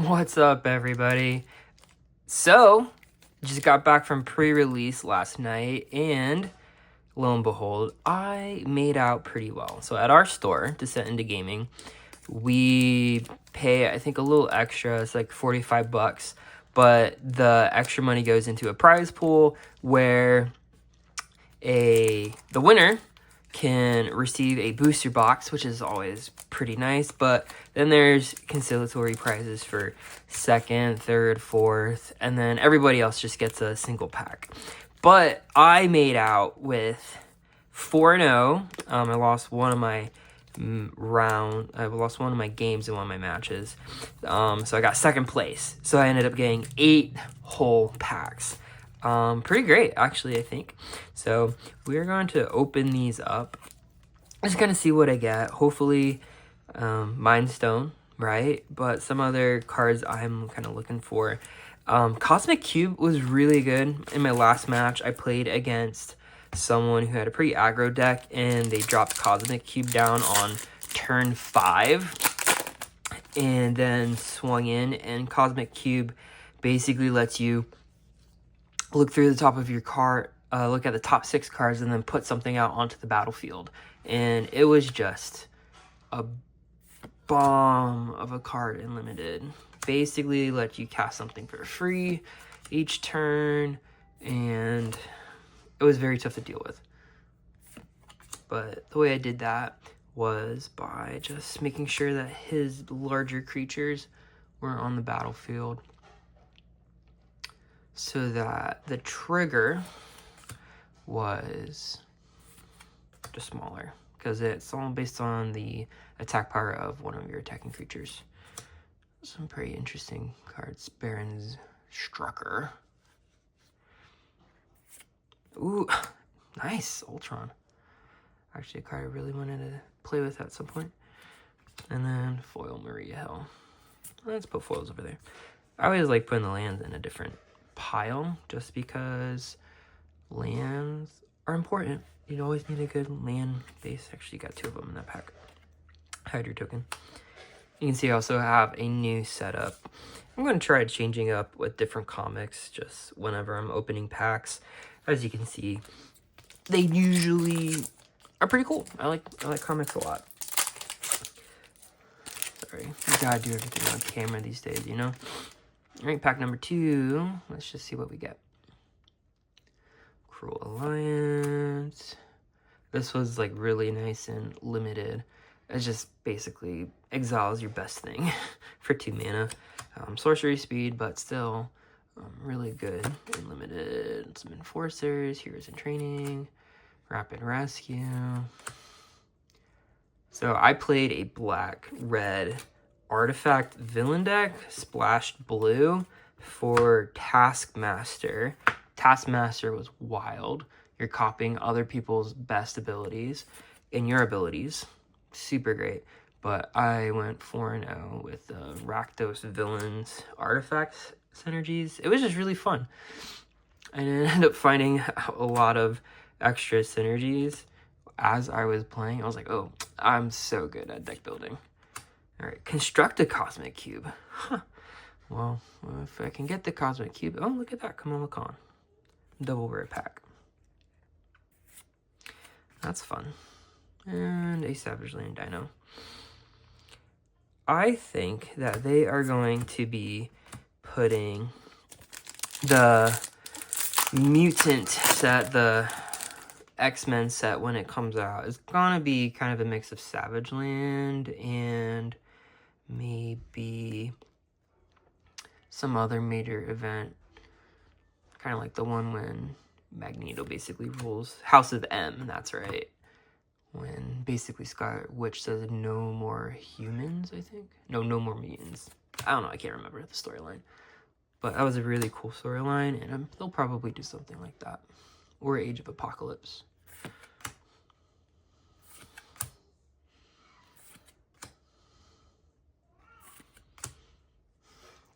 What's up, everybody? So, just got back from pre-release last night, and lo and behold, I made out pretty well. So at our store, Descent into Gaming, we pay, I think, a little extra. It's like 45 bucks, but the extra money goes into a prize pool where the winner can receive a booster box, which is always pretty nice, but then there's conciliatory prizes for second, third, fourth, and then everybody else just gets a single pack. But I made out with 4-0. I lost one of my I lost one of my games in one of my matches. So I got second place. So I ended up getting 8 whole packs. Pretty great, actually, I think. So we're going to open these up. Just gonna see what I get. Hopefully, Mind Stone, right? But some other cards I'm kind of looking for. Cosmic Cube was really good. In my last match, I played against someone who had a pretty aggro deck, and they dropped Cosmic Cube down on turn 5, and then swung in, and Cosmic Cube basically lets you look through the top of your card, look at the top 6 cards, and then put something out onto the battlefield. And it was just a bomb of a card in Limited. Basically let you cast something for free each turn, and it was very tough to deal with. But the way I did that was by just making sure that his larger creatures were on the battlefield, so that the trigger was just smaller, because it's all based on the attack power of one of your attacking creatures. Some pretty interesting cards. Baron's Strucker. Ooh, nice. Ultron. Actually, a card I really wanted to play with at some point. And then foil Maria Hill. Let's put foils over there. I always like putting the lands in a different pile, just because lands are important. You always need a good land base. Actually, got 2 of them in that pack. Hydra token. You can see I also have a new setup. I'm going to try changing up with different comics just whenever I'm opening packs. As you can see, they usually are pretty cool. I like comics a lot. Sorry, you gotta do everything on camera these days, you know? Alright, pack number 2. Let's just see what we get. Cruel Alliance. This was like really nice and limited. It just basically exiles your best thing for 2 mana. Sorcery speed, but still really good and limited. Some Enforcers, Heroes in Training, Rapid Rescue. So I played a black-red artifact villain deck, splashed blue for Taskmaster. Taskmaster was wild. You're copying other people's best abilities and your abilities. Super great. But I went 4-0 with the Rakdos Villains artifacts synergies. It was just really fun. I ended up finding a lot of extra synergies as I was playing. I was like, oh, I'm so good at deck building. All right, construct a Cosmic Cube. Huh. Well, if I can get the Cosmic Cube. Oh, look at that. Come on, look on. Double rare pack. That's fun. And a Savage Land Dino. I think that they are going to be putting the mutant set, the X-Men set, when it comes out. It's gonna be kind of a mix of Savage Land and maybe some other major event. Kind of like the one when Magneto basically rules House of M, that's right. When basically Scarlet Witch says no more humans, I think. No more mutants. I don't know, I can't remember the storyline. But that was a really cool storyline, and they'll probably do something like that. Or Age of Apocalypse.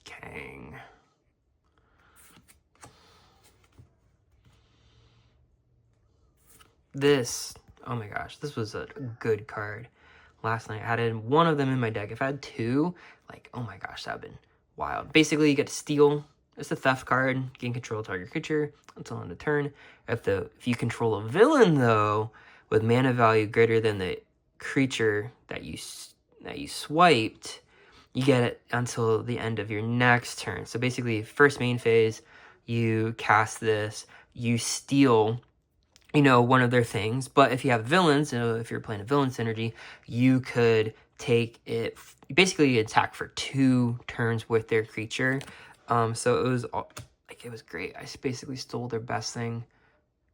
Kang. This, oh my gosh, this was a good card. Last night I had one of them in my deck. If I had 2, like, oh my gosh, that would have been wild. Basically, you get to steal. It's a theft card. Gain control of target creature until end of turn. If you control a villain, though, with mana value greater than the creature that you swiped, you get it until the end of your next turn. So basically, first main phase, you cast this, you steal, one of their things. But if you have villains, if you're playing a villain synergy, you could take it, basically attack for 2 turns with their creature. So it was great. I basically stole their best thing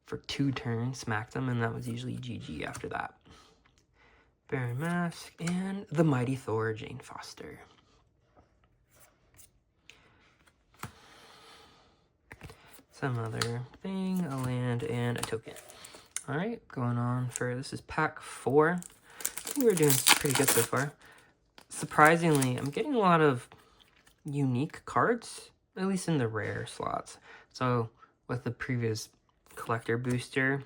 for 2 turns, smacked them, and that was usually GG after that. Baron Mask, and the Mighty Thor, Jane Foster. Some other thing, a land, and a token. Alright, going on this is pack 4. I think we're doing pretty good so far. Surprisingly, I'm getting a lot of unique cards, at least in the rare slots. So, with the previous collector booster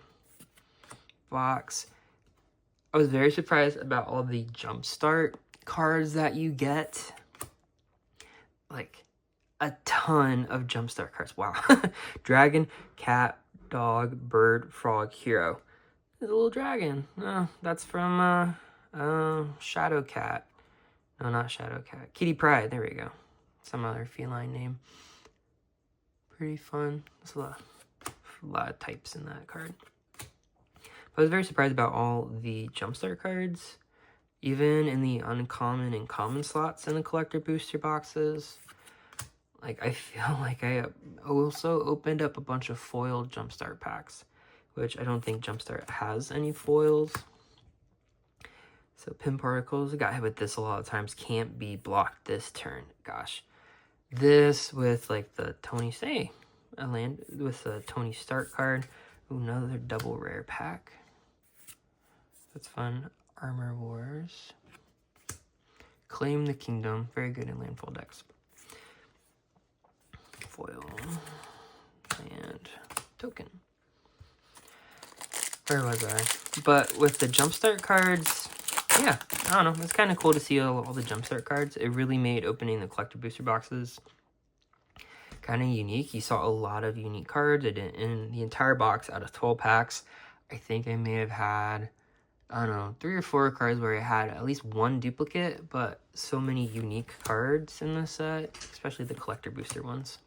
box, I was very surprised about all the jumpstart cards that you get. Like, a ton of jumpstart cards. Wow. Dragon, cat, dog, bird, frog, hero. There's a little dragon. Oh, that's from Shadow Cat. No, not Shadow Cat. Kitty Pryde. There we go. Some other feline name. Pretty fun. There's a lot of types in that card. I was very surprised about all the jumpstart cards, even in the uncommon and common slots in the collector booster boxes. Like, I feel like I also opened up a bunch of foiled jumpstart packs, which I don't think jumpstart has any foils. So pin particles, I got hit with this a lot of times, can't be blocked this turn. Gosh, this with like the Tony a land with the Tony Stark card. Ooh, another double rare pack. That's fun. Armor Wars. Claim the Kingdom. Very good in landfall decks. Foil. And token. Where was I? But with the jumpstart cards, yeah, I don't know. It's kind of cool to see all the jumpstart cards. It really made opening the collector booster boxes kind of unique. You saw a lot of unique cards. In the entire box out of 12 packs, I think I may have had, I don't know, 3 or 4 cards where I had at least 1 duplicate, but so many unique cards in this set, especially the collector booster ones.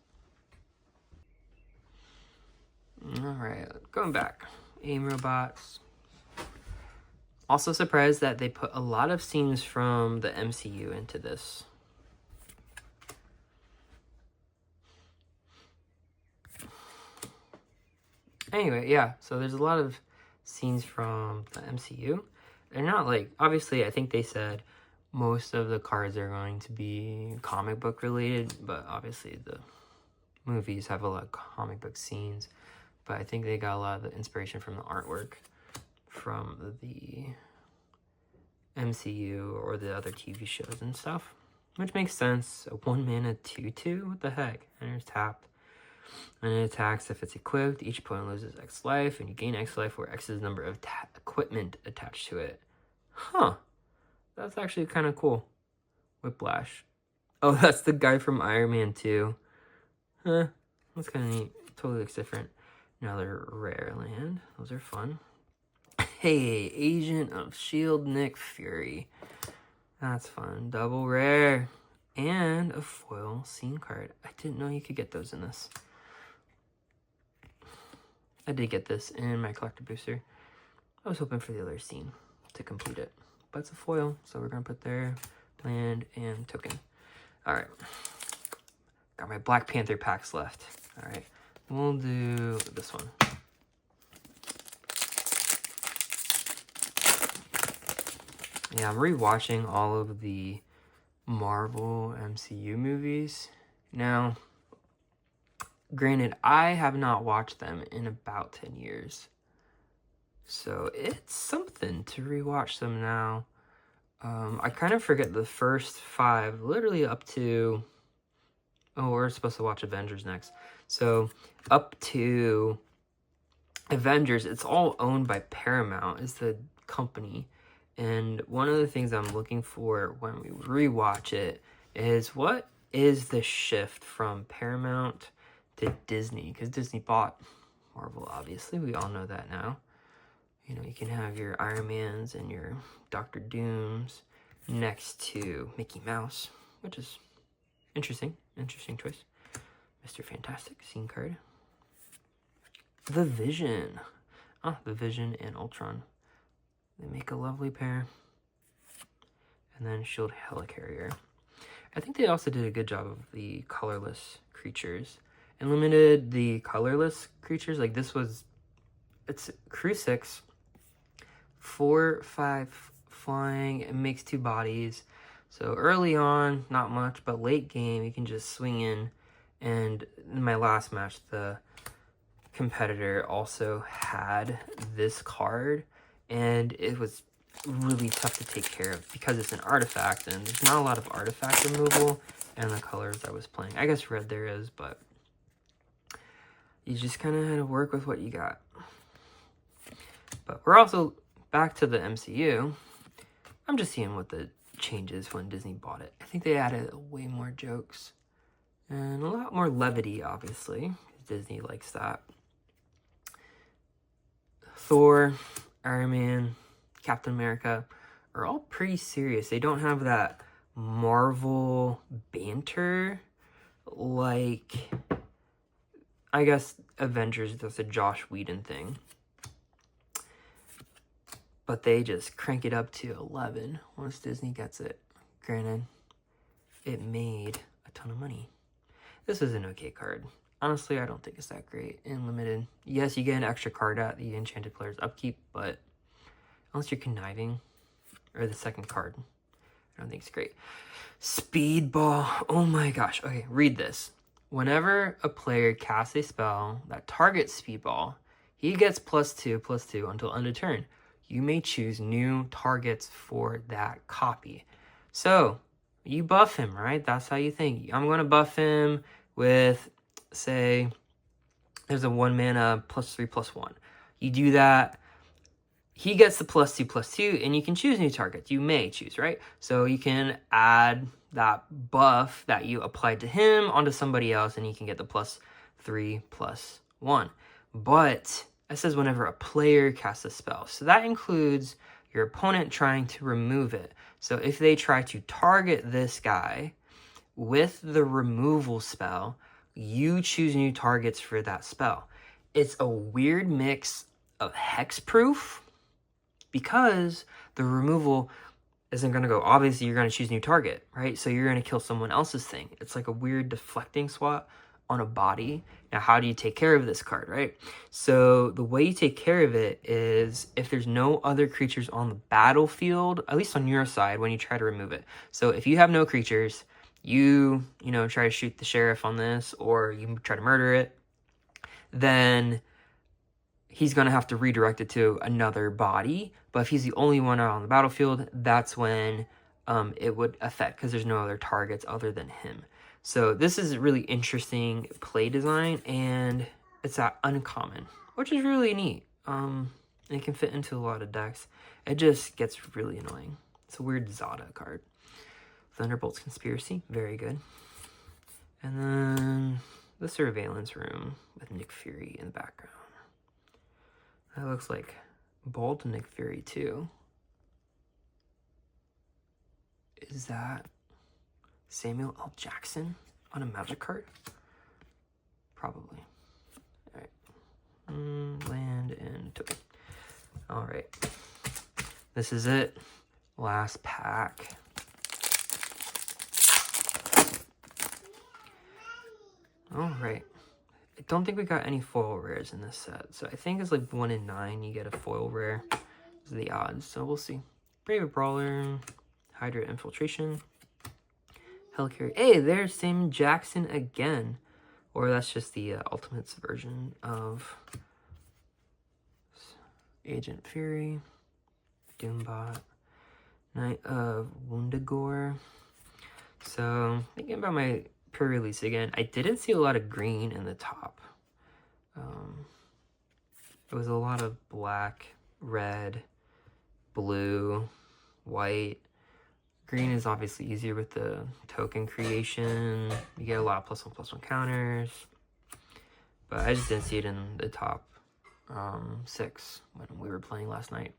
Alright, going back. AIM robots. Also surprised that they put a lot of scenes from the MCU into this. Anyway, yeah, so there's a lot of scenes from the MCU. They're not like, obviously, I think they said most of the cards are going to be comic book related, but obviously the movies have a lot of comic book scenes. But I think they got a lot of the inspiration from the artwork from the MCU or the other TV shows and stuff, which makes sense. A 1-mana 2/2? What the heck? Enters tapped. And it attacks if it's equipped. Each opponent loses X life, and you gain X life where X is the number of equipment attached to it. Huh. That's actually kind of cool. Whiplash. Oh, that's the guy from Iron Man 2. Huh. That's kind of neat. Totally looks different. Another rare land. Those are fun. Hey, Agent of S.H.I.E.L.D. Nick Fury. That's fun. Double rare. And a foil scene card. I didn't know you could get those in this. I did get this in my collector booster. I was hoping for the other scene to complete it. But it's a foil, so we're going to put there land and token. Alright. Got my Black Panther packs left. Alright. We'll do this one. Yeah, I'm rewatching all of the Marvel MCU movies. Now, granted, I have not watched them in about 10 years. So it's something to rewatch them now. I kind of forget the first 5, literally up to... Oh, we're supposed to watch Avengers next. So, up to Avengers, it's all owned by Paramount, is the company. And one of the things I'm looking for when we rewatch it is, what is the shift from Paramount to Disney, because Disney bought Marvel, obviously. We all know that now. You know, you can have your Iron Mans and your Doctor Dooms next to Mickey Mouse, which is interesting. Interesting choice. Mr. Fantastic, scene card. The Vision. Ah, the Vision and Ultron. They make a lovely pair. And then Shield Helicarrier. I think they also did a good job of the colorless creatures. And limited the colorless creatures. Like this was, it's Crew 6. 4/5 flying. It makes 2 bodies. So early on, not much. But late game, you can just swing in. And in my last match, the competitor also had this card. And it was really tough to take care of because it's an artifact. And there's not a lot of artifact removal. And the colors I was playing. I guess red there is, but you just kind of had to work with what you got. But we're also back to the MCU. I'm just seeing what the changes when Disney bought it. I think they added way more jokes and a lot more levity, obviously. Disney likes that. Thor, Iron Man, Captain America are all pretty serious. They don't have that Marvel banter like, I guess, Avengers. That's a Josh Whedon thing. But they just crank it up to 11 once Disney gets it. Granted, it made a ton of money. This is an okay card. Honestly, I don't think it's that great in limited. Yes, you get an extra card at the Enchanted Player's upkeep, but unless you're conniving, or the second card, I don't think it's great. Speedball. Oh my gosh. Okay, read this. Whenever a player casts a spell that targets Speedball, he gets +2/+2 until end of turn. You may choose new targets for that copy. So, you buff him, right? That's how you think. I'm going to buff him with, say, there's a 1 mana +3/+1. You do that, he gets the +2/+2, and you can choose new targets. You may choose, right? So you can add that buff that you applied to him onto somebody else, and you can get the +3/+1. But it says whenever a player casts a spell. So that includes your opponent trying to remove it. So if they try to target this guy with the removal spell, you choose new targets for that spell. It's a weird mix of hexproof because the removal isn't going to go. Obviously, you're going to choose new target, right? So you're going to kill someone else's thing. It's like a weird deflecting swap on a body. Now, how do you take care of this card, right? So the way you take care of it is if there's no other creatures on the battlefield, at least on your side, when you try to remove it. So if you have no creatures, you try to shoot the sheriff on this, or you try to murder it, then he's going to have to redirect it to another body. But if he's the only one out on the battlefield, that's when it would affect, because there's no other targets other than him. So this is a really interesting play design, and it's uncommon, which is really neat. It can fit into a lot of decks. It just gets really annoying. It's a weird Zada card. Thunderbolt's Conspiracy, very good. And then the Surveillance Room with Nick Fury in the background. That looks like Bold Nick Fury too. Is that Samuel L. Jackson on a Magic card? Probably. All right. Land and token. All right. This is it. Last pack. All right. I don't think we got any foil rares in this set. So I think it's like 1 in 9 you get a foil rare. Those are the odds. So we'll see. Brave Brawler. Hydra Infiltration. Helicarrier. Hey, there's Sam Jackson again. Or that's just the Ultimates version of Agent Fury. Doombot. Knight of Woundagore. So, thinking about my pre-release again, I didn't see a lot of green in the top. It was a lot of black, red, blue, white, Green is obviously easier with the token creation. You get a lot of +1/+1 counters. But I just didn't see it in the top 6 when we were playing last night.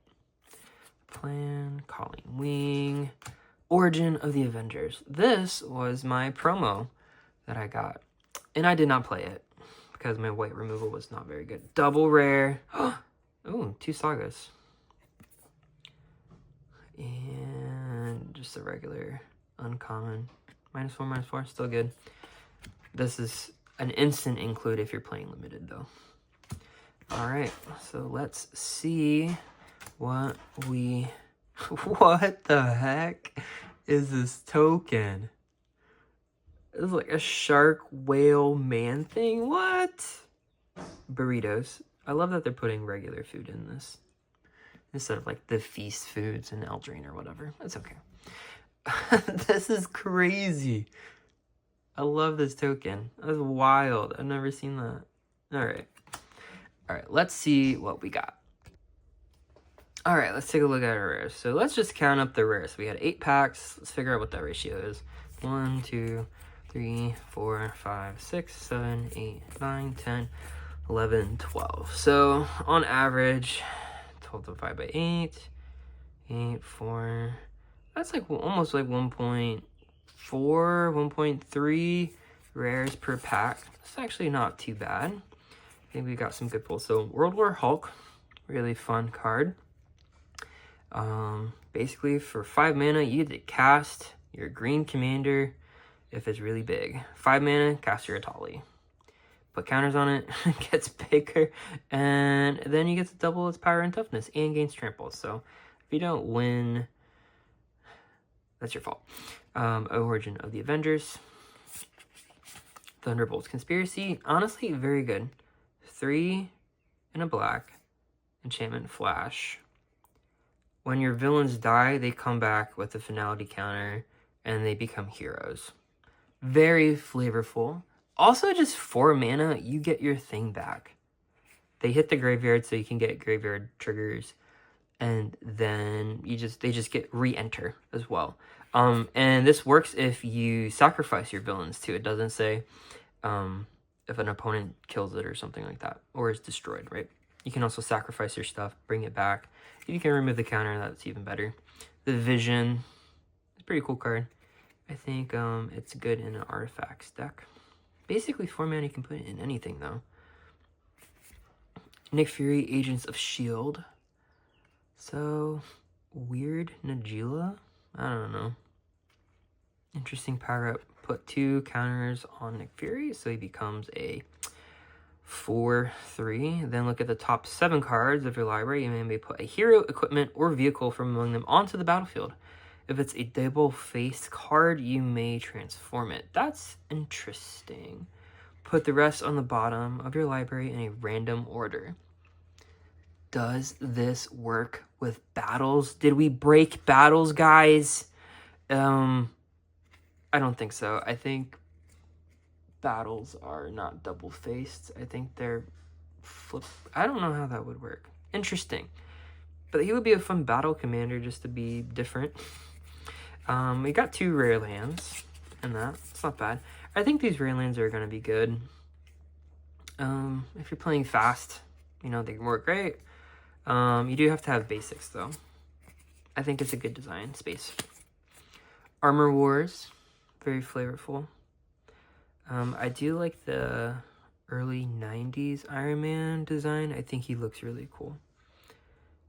Plan, Calling Wing, Origin of the Avengers. This was my promo that I got. And I did not play it because my white removal was not very good. Double rare. Oh, 2 sagas. And just a regular uncommon. -4/-4, still good. This is an instant include if you're playing limited though. All right, so let's see what we... What the heck is this token? It's like a shark, whale, man thing. What? Burritos. I love that they're putting regular food in this instead of like the feast foods and Eldraine or whatever. That's okay. This is crazy. I love this token. That's wild. I've never seen that. All right. All right, let's see what we got. All right, let's take a look at our rares. So let's just count up the rares. We had 8 packs. Let's figure out what that ratio is. 1, 2, 3, 4, 5, 6, 7, 8, 9, 10, 11, 12. So on average, 12 divided by 8, 8, 4. That's like almost like 1.4, 1.3 rares per pack. It's actually not too bad. I think we got some good pulls. So World War Hulk, really fun card. Basically for 5 mana, you get to cast your green commander if it's really big. 5 mana, cast your Atali. Put counters on it, it gets bigger, and then you get to double its power and toughness and gains trample. So if you don't win, that's your fault. Origin of the Avengers. Thunderbolt's Conspiracy. Honestly, very good. 3 and a black. Enchantment Flash. When your villains die, they come back with a finality counter, and they become heroes. Very flavorful. Also, just 4 mana, you get your thing back. They hit the graveyard, so you can get graveyard triggers, and then they just get re-enter as well. And this works if you sacrifice your villains too. It doesn't say if an opponent kills it or something like that, or is destroyed, right? You can also sacrifice your stuff, bring it back. If you can remove the counter, that's even better. The Vision, it's a pretty cool card. I think it's good in an artifacts deck. Basically 4 mana, you can put it in anything though. Nick Fury, Agents of S.H.I.E.L.D. So, weird Najila? I don't know. Interesting power up. Put 2 counters on Nick Fury, so he becomes a 4/3. Then look at the top 7 cards of your library. You may put a hero, equipment, or vehicle from among them onto the battlefield. If it's a double-faced card, you may transform it. That's interesting. Put the rest on the bottom of your library in a random order. Does this work with battles? Did we break battles, guys? I don't think so. I think battles are not double-faced. I think they're flip. I don't know how that would work. Interesting. But he would be a fun battle commander just to be different. We got 2 rare lands in that. It's not bad. I think these rare lands are going to be good. If you're playing fast, you know, they can work great. You do have to have basics, though. I think it's a good design space. Armor Wars, very flavorful. I do like the early 90s Iron Man design. I think he looks really cool.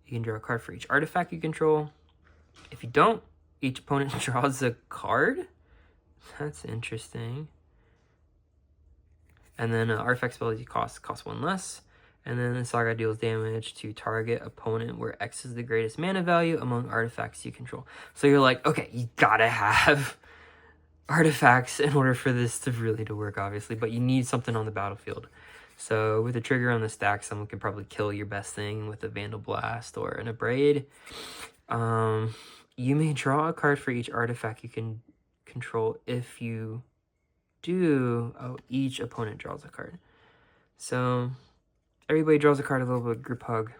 You can draw a card for each artifact you control. If you don't, each opponent draws a card. That's interesting. And then artifact spells you cost 1 less. And then the Saga deals damage to target opponent where X is the greatest mana value among artifacts you control. So you're like, okay, you gotta have artifacts in order for this to really work, obviously. But you need something on the battlefield. So with a trigger on the stack, someone can probably kill your best thing with a Vandal Blast or an Abrade. You may draw a card for each artifact you can control. If you do, each opponent draws a card. So everybody draws a card, a little bit of group hug.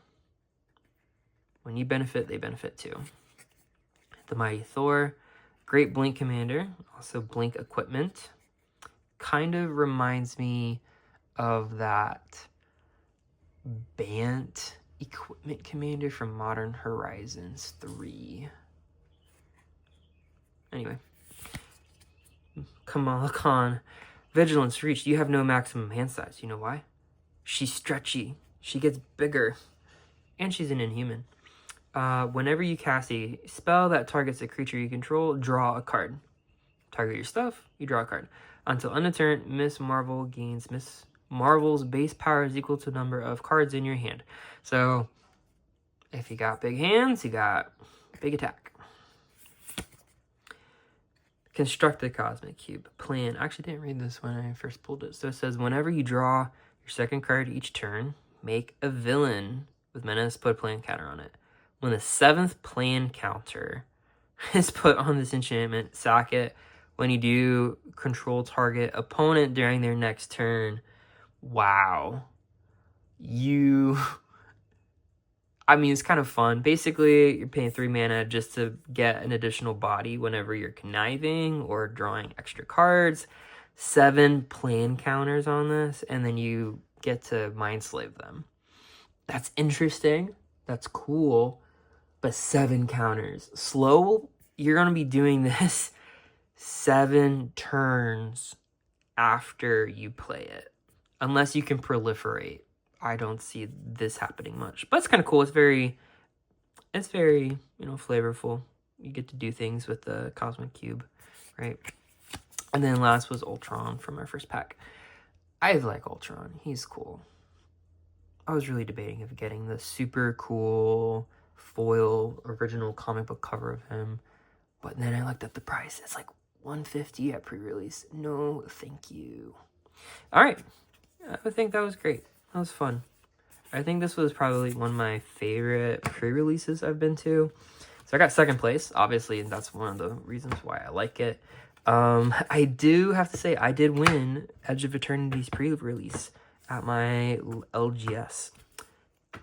When you benefit, they benefit too. The Mighty Thor. Great Blink Commander, also Blink Equipment. Kind of reminds me of that Bant Equipment Commander from Modern Horizons 3. Anyway. Kamala Khan. Vigilance reached. You have no maximum hand size. You know why? She's stretchy. She gets bigger. And she's an inhuman. Whenever you cast a spell that targets a creature you control, draw a card. Target your stuff, you draw a card. Until end of turn, Miss Marvel gains Miss Marvel's base power is equal to the number of cards in your hand. So, if you got big hands, you got big attack. Construct the Cosmic Cube. Plan. I actually didn't read this when I first pulled it. So it says, whenever you draw your second card each turn, make a villain with menace, put a plan counter on it. When the 7th plan counter is put on this enchantment, sack it. When you do, control target opponent during their next turn. Wow. I mean, it's kind of fun. Basically, you're paying 3 mana just to get an additional body whenever you're conniving or drawing extra cards. 7 plan counters on this, and then you get to mind slave them. That's interesting. That's cool. But 7 counters. Slow, you're going to be doing this 7 turns after you play it. Unless you can proliferate. I don't see this happening much. But it's kind of cool. It's very, flavorful. You get to do things with the Cosmic Cube, right? And then last was Ultron from our first pack. I like Ultron. He's cool. I was really debating of getting the super cool foil original comic book cover of him. But then I looked at the price. It's like $150 at pre-release. No, thank you. All right. I think that was great. That was fun. I think this was probably one of my favorite pre-releases I've been to. So I got second place. Obviously, and that's one of the reasons why I like it. I do have to say, I did win Edge of Eternity's pre-release at my LGS.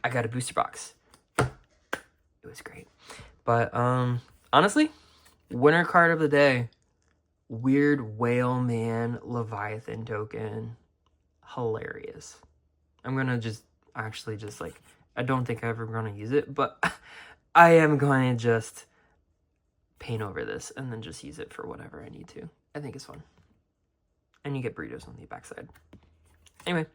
I got a booster box. It was great. But honestly, winner card of the day. Weird Whale Man Leviathan token. Hilarious. I'm going to just I don't think I'm ever going to use it, but I am going to just paint over this and then just use it for whatever I need to. I think it's fun. And you get burritos on the backside. Anyway,